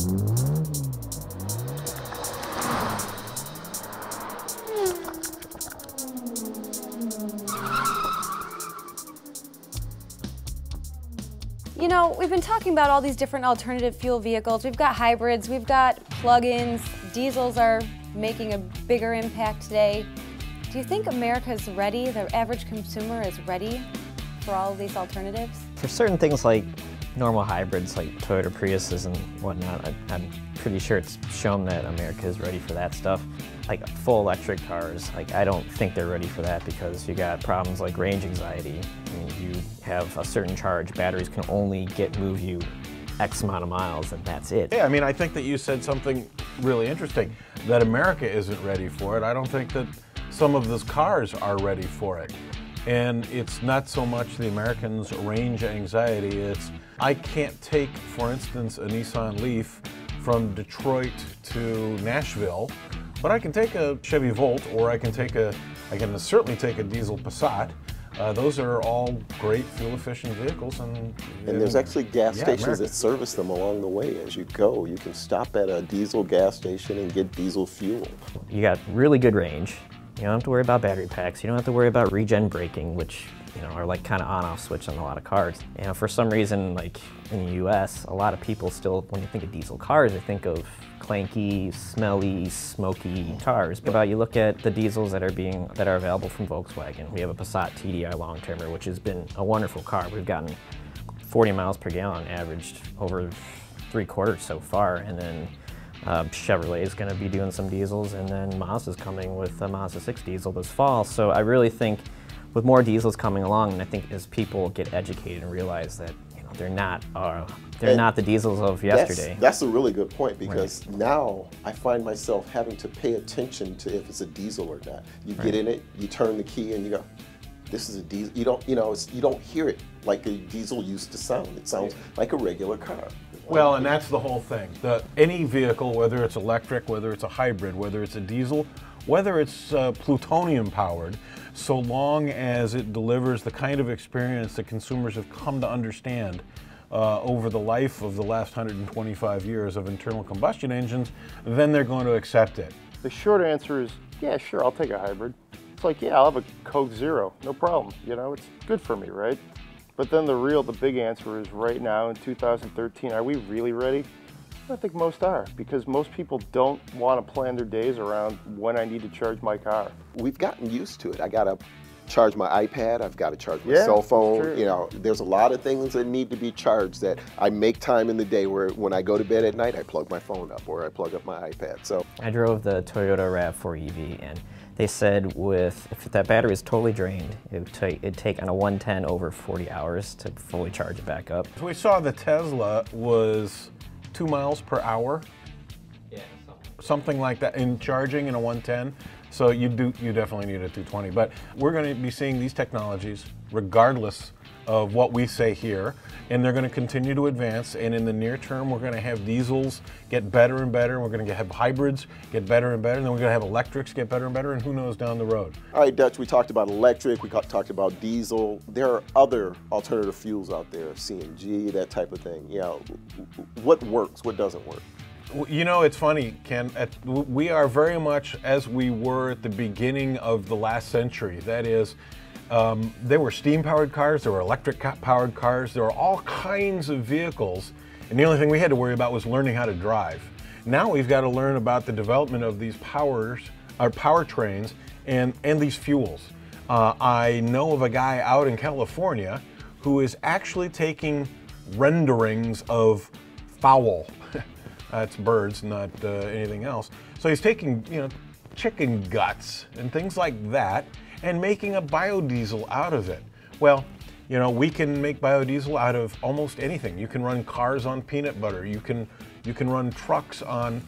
You know, we've been talking about all these different alternative fuel vehicles. We've got hybrids, we've got plug-ins, diesels are making a bigger impact today. Do you think America's ready, the average consumer is ready for all of these alternatives? For certain things like normal hybrids like Toyota Priuses and whatnot, I'm pretty sure it's shown that America is ready for that stuff. Like full electric cars, like I don't think they're ready for that because you got problems like range anxiety. I mean, you have a certain charge, batteries can only move you X amount of miles and that's it. Yeah, I mean, I think that you said something really interesting, that America isn't ready for it. I don't think that some of those cars are ready for it. And it's not so much the Americans' range anxiety, it's I can't take, for instance, a Nissan Leaf from Detroit to Nashville, but I can take a Chevy Volt, or I can certainly take a diesel Passat. Those are all great fuel-efficient vehicles, and there's actually gas stations that service them along the way as you go. You can stop at a diesel gas station and get diesel fuel. You got really good range. You don't have to worry about battery packs. You don't have to worry about regen braking, which are like kind of on-off switch on a lot of cars. For some reason, like in the U.S., a lot of people still, when you think of diesel cars, they think of clanky, smelly, smoky cars. But you look at the diesels that are available from Volkswagen. We have a Passat TDI long-termer, which has been a wonderful car. We've gotten 40 miles per gallon averaged over 3/4 so far, and then Chevrolet is going to be doing some diesels, and then Mazda's coming with a Mazda 6 diesel this fall. So I really think with more diesels coming along, and I think as people get educated and realize that they're not the diesels of yesterday. That's a really good point, because now I find myself having to pay attention to if it's a diesel or not. You get in it, you turn the key, and you go, "This is a diesel." You don't hear it like a diesel used to sound. It sounds like a regular car. Well, and that's the whole thing. Any vehicle, whether it's electric, whether it's a hybrid, whether it's a diesel, whether it's plutonium powered, so long as it delivers the kind of experience that consumers have come to understand over the life of the last 125 years of internal combustion engines, then they're going to accept it. The short answer is, yeah, sure, I'll take a hybrid. It's like, yeah, I'll have a Coke Zero, no problem. It's good for me, right? But then the big answer is, right now in 2013, are we really ready? I think most are, because most people don't want to plan their days around when I need to charge my car. We've gotten used to it. I got to charge my iPad, I've got to charge my cell phone. There's a lot of things that need to be charged that I make time in the day where when I go to bed at night, I plug my phone up or I plug up my iPad. So I drove the Toyota RAV4 EV, and they said if that battery is totally drained, it'd take on a 110 over 40 hours to fully charge it back up. We saw the Tesla was 2 miles per hour, something like that in charging in a 110. So you definitely need a 220. But we're going to be seeing these technologies regardless of what we say here, and they're going to continue to advance. And in the near term, we're going to have diesels get better and better, and we're going to have hybrids get better and better, and then we're going to have electrics get better and better, and who knows down the road. All right, Dutch, we talked about electric, we talked about diesel. There are other alternative fuels out there, CNG, that type of thing. What works, what doesn't work? It's funny, Ken, we are very much as we were at the beginning of the last century. That is, there were steam-powered cars, there were electric-powered cars, there were all kinds of vehicles, and the only thing we had to worry about was learning how to drive. Now we've got to learn about the development of these powertrains and these fuels. I know of a guy out in California who is actually taking renderings of fowl. That's birds, not anything else. So he's taking, chicken guts and things like that and making a biodiesel out of it. Well, we can make biodiesel out of almost anything. You can run cars on peanut butter. You can run trucks on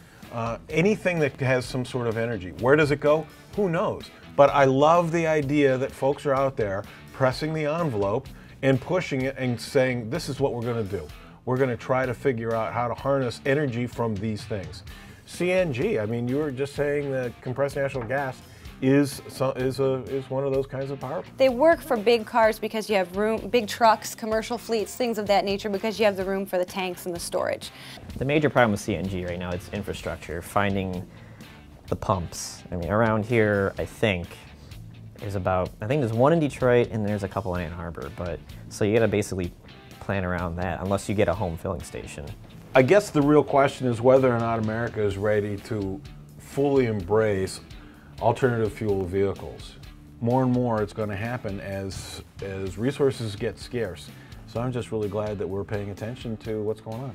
anything that has some sort of energy. Where does it go? Who knows? But I love the idea that folks are out there pressing the envelope and pushing it and saying, this is what we're going to do. We're going to try to figure out how to harness energy from these things. CNG, I mean, you were just saying that compressed natural gas is one of those kinds of power. They work for big cars because you have room, big trucks, commercial fleets, things of that nature, because you have the room for the tanks and the storage. The major problem with CNG right now is infrastructure, finding the pumps. I mean, around here, I think there's one in Detroit and there's a couple in Ann Arbor, but so you gotta basically plan around that unless you get a home filling station. I guess the real question is whether or not America is ready to fully embrace alternative fuel vehicles. More and more it's going to happen as resources get scarce. So I'm just really glad that we're paying attention to what's going on.